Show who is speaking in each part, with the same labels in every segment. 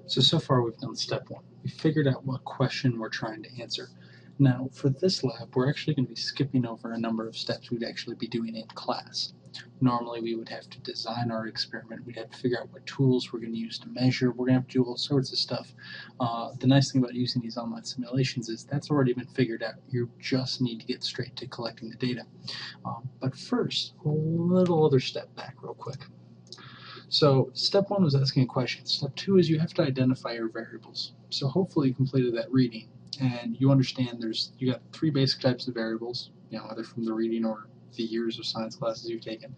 Speaker 1: So far we've done step one. We figured out what question we're trying to answer. Now, for this lab, we're actually going to be skipping over a number of steps we'd actually be doing in class. Normally, we would have to design our experiment. We'd have to figure out what tools we're going to use to measure. We're going to have to do all sorts of stuff. The nice thing about using these online simulations is that's already been figured out. You just need to get straight to collecting the data. But first, a little other step back real quick. So step one was asking a question. Step two is you have to identify your variables. So hopefully you completed that reading and you understand you got three basic types of variables, either from the reading or the years of science classes you've taken.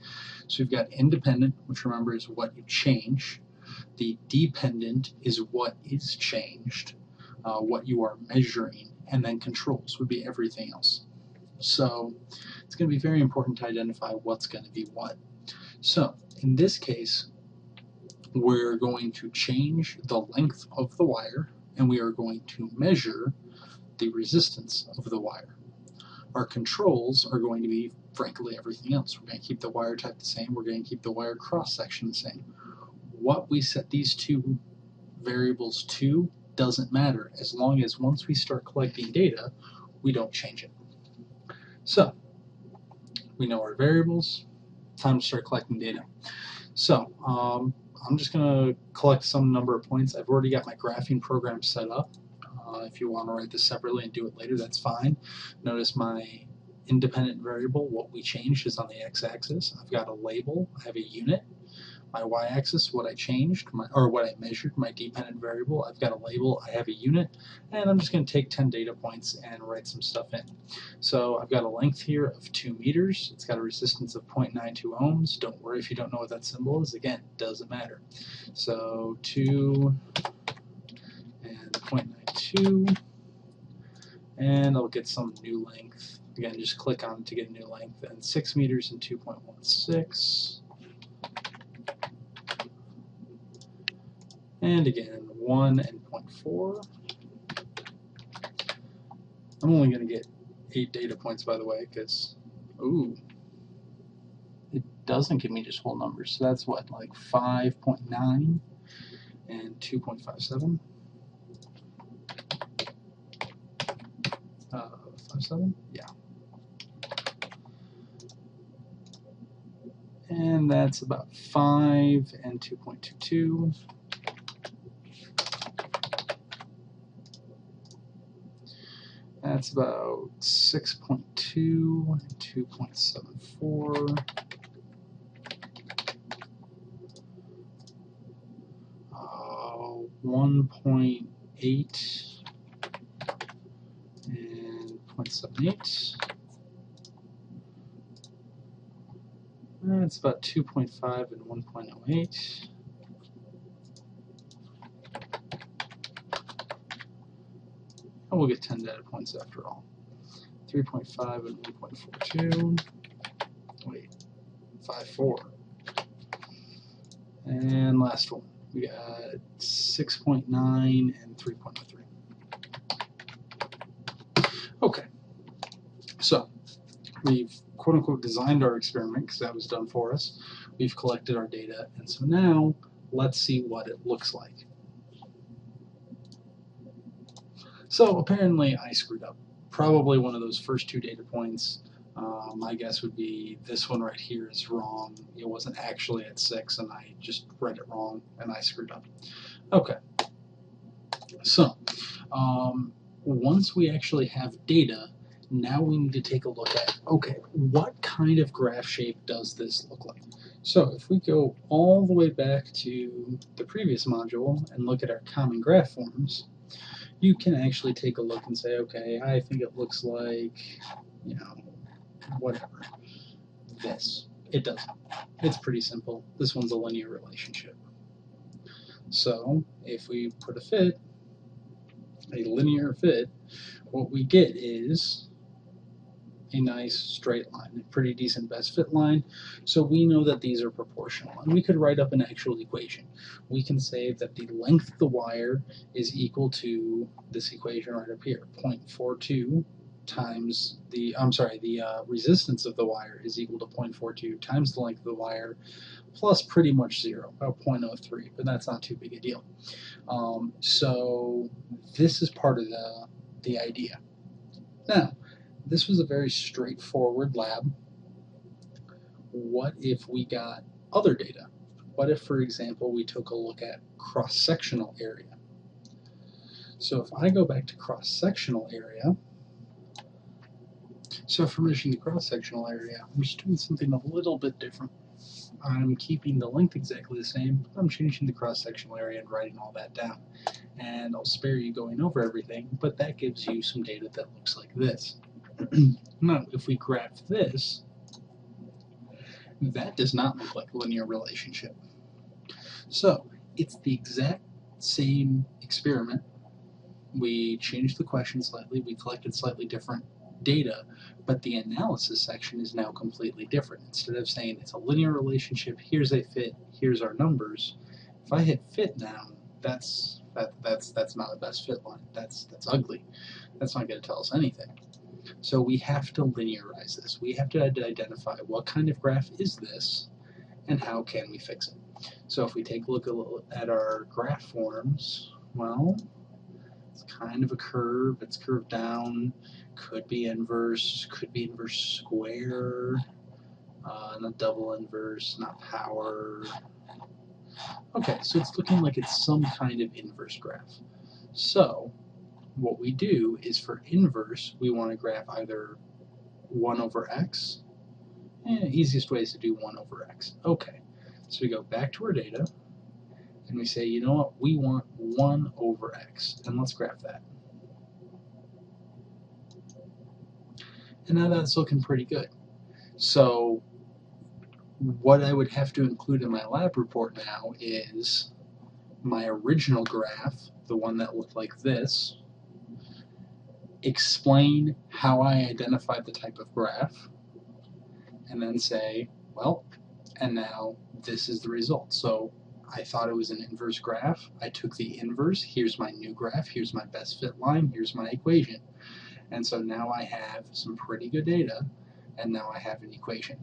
Speaker 1: So you've got independent, which remember is what you change. The dependent is what is changed, what you are measuring, and then controls would be everything else. So it's going to be very important to identify what's going to be what. So in this case, we're going to change the length of the wire and we are going to measure the resistance of the wire. Our controls are going to be, frankly, everything else. We're going to keep the wire type the same. We're going to keep the wire cross-section the same. What we set these two variables to doesn't matter as long as once we start collecting data, we don't change it. So we know our variables. Time to start collecting data. So I'm just going to collect some number of points. I've already got my graphing program set up. If you want to write this separately and do it later, that's fine. Notice my independent variable, what we changed, is on the x-axis. I've got a label. I have a unit. My y-axis, what I changed, or what I measured, my dependent variable. I've got a label. I have a unit. And I'm just going to take 10 data points and write some stuff in. So I've got a length here of 2 meters. It's got a resistance of 0.92 ohms. Don't worry if you don't know what that symbol is. Again, doesn't matter. So 2 and 0.92. And I'll get some new length. Again, just click on it to get a new length. And 6 meters and 2.16. And again, 1 and 0.4. I'm only going to get 8 data points, by the way, because, it doesn't give me just whole numbers. So that's what, like 5.9 and 2.57? 57? Yeah. And that's about 5 and 2.22. That's about 6.2, 2.74, 1.8, and 0.78. That's about 2.5 and 1.08. And we'll get 10 data points after all. 3.5 and 1.42. Wait, 5.4. And last one, we got 6.9 and 3.03. Okay, so we've quote-unquote designed our experiment because that was done for us. We've collected our data, and so now let's see what it looks like. So apparently I screwed up. Probably one of those first 2 data points. My guess would be this one right here is wrong. It wasn't actually at 6 and I just read it wrong and I screwed up. Okay. So once we actually have data, now we need to take a look at, okay, what kind of graph shape does this look like? So if we go all the way back to the previous module and look at our common graph forms, you can actually take a look and say, okay, I think it looks like, whatever, this. It doesn't. It's pretty simple. This one's a linear relationship. So if we put a linear fit, what we get is a nice straight line, a pretty decent best fit line. So we know that these are proportional. And we could write up an actual equation. We can say that the length of the wire is equal to this equation right up here, 0.42 times the resistance of the wire is equal to 0.42 times the length of the wire plus pretty much 0, about 0.03, but that's not too big a deal. So this is part of the idea. Now, this was a very straightforward lab. What if we got other data? What if, for example, we took a look at cross-sectional area? So if I go back to cross-sectional area, so for measuring the cross-sectional area, I'm just doing something a little bit different. I'm keeping the length exactly the same, but I'm changing the cross-sectional area and writing all that down. And I'll spare you going over everything, but that gives you some data that looks like this. Now, if we graph this, that does not look like a linear relationship. So, it's the exact same experiment. We changed the question slightly, we collected slightly different data, but the analysis section is now completely different. Instead of saying it's a linear relationship, here's a fit, here's our numbers, if I hit fit now, that's not a best fit line. That's ugly. That's not going to tell us anything. So we have to linearize this. We have to identify what kind of graph is this and how can we fix it. So if we take a look at our graph forms, well, it's kind of a curve. It's curved down. Could be inverse square, not double inverse, not power. Okay, so it's looking like it's some kind of inverse graph. So what we do is for inverse, we want to graph either 1 over x. Easiest way is to do 1 over x. Okay, so we go back to our data, and we say, you know what, we want 1 over x, and let's graph that. And now that's looking pretty good. So what I would have to include in my lab report now is my original graph, the one that looked like this, explain how I identified the type of graph, and then say, well, and now this is the result. So I thought it was an inverse graph. I took the inverse. Here's my new graph. Here's my best fit line. Here's my equation. And so now I have some pretty good data, and now I have an equation.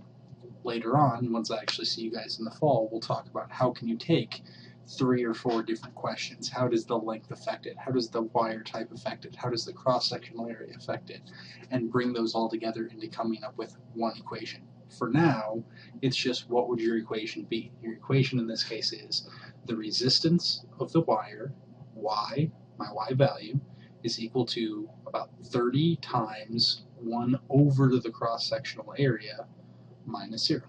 Speaker 1: Later on, once I actually see you guys in the fall, we'll talk about how can you take 3 or 4 different questions. How does the length affect it? How does the wire type affect it? How does the cross-sectional area affect it? And bring those all together into coming up with one equation. For now, it's just what would your equation be? Your equation in this case is the resistance of the wire, y, my y value, is equal to about 30 times 1 over to the cross-sectional area minus 0.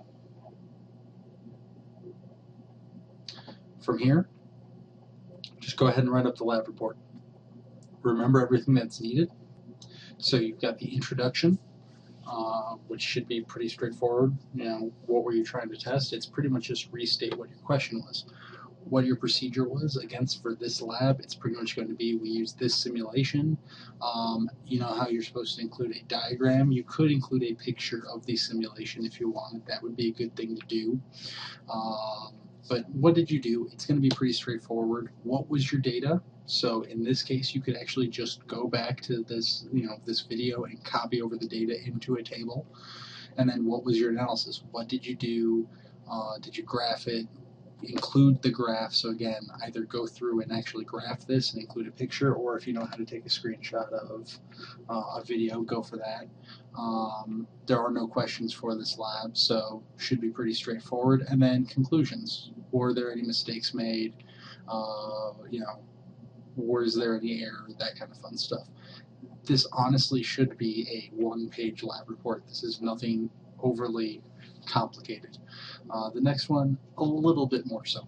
Speaker 1: From here, just go ahead and write up the lab report. Remember everything that's needed. So you've got the introduction, which should be pretty straightforward. You know, what were you trying to test? It's pretty much just restate what your question was. What your procedure was against for this lab, it's pretty much going to be we use this simulation. You know how you're supposed to include a diagram. You could include a picture of the simulation if you wanted. That would be a good thing to do. But what did you do? It's going to be pretty straightforward. What was your data? So in this case, you could actually just go back to this, this video and copy over the data into a table. And then what was your analysis? What did you do? Did you graph it? Include the graph. So again, either go through and actually graph this and include a picture, or if you know how to take a screenshot of a video, go for that. There are no questions for this lab, so should be pretty straightforward. And then conclusions. Were there any mistakes made? Was there any error? That kind of fun stuff. This honestly should be a one-page lab report. This is nothing overly complicated. The next one, a little bit more so.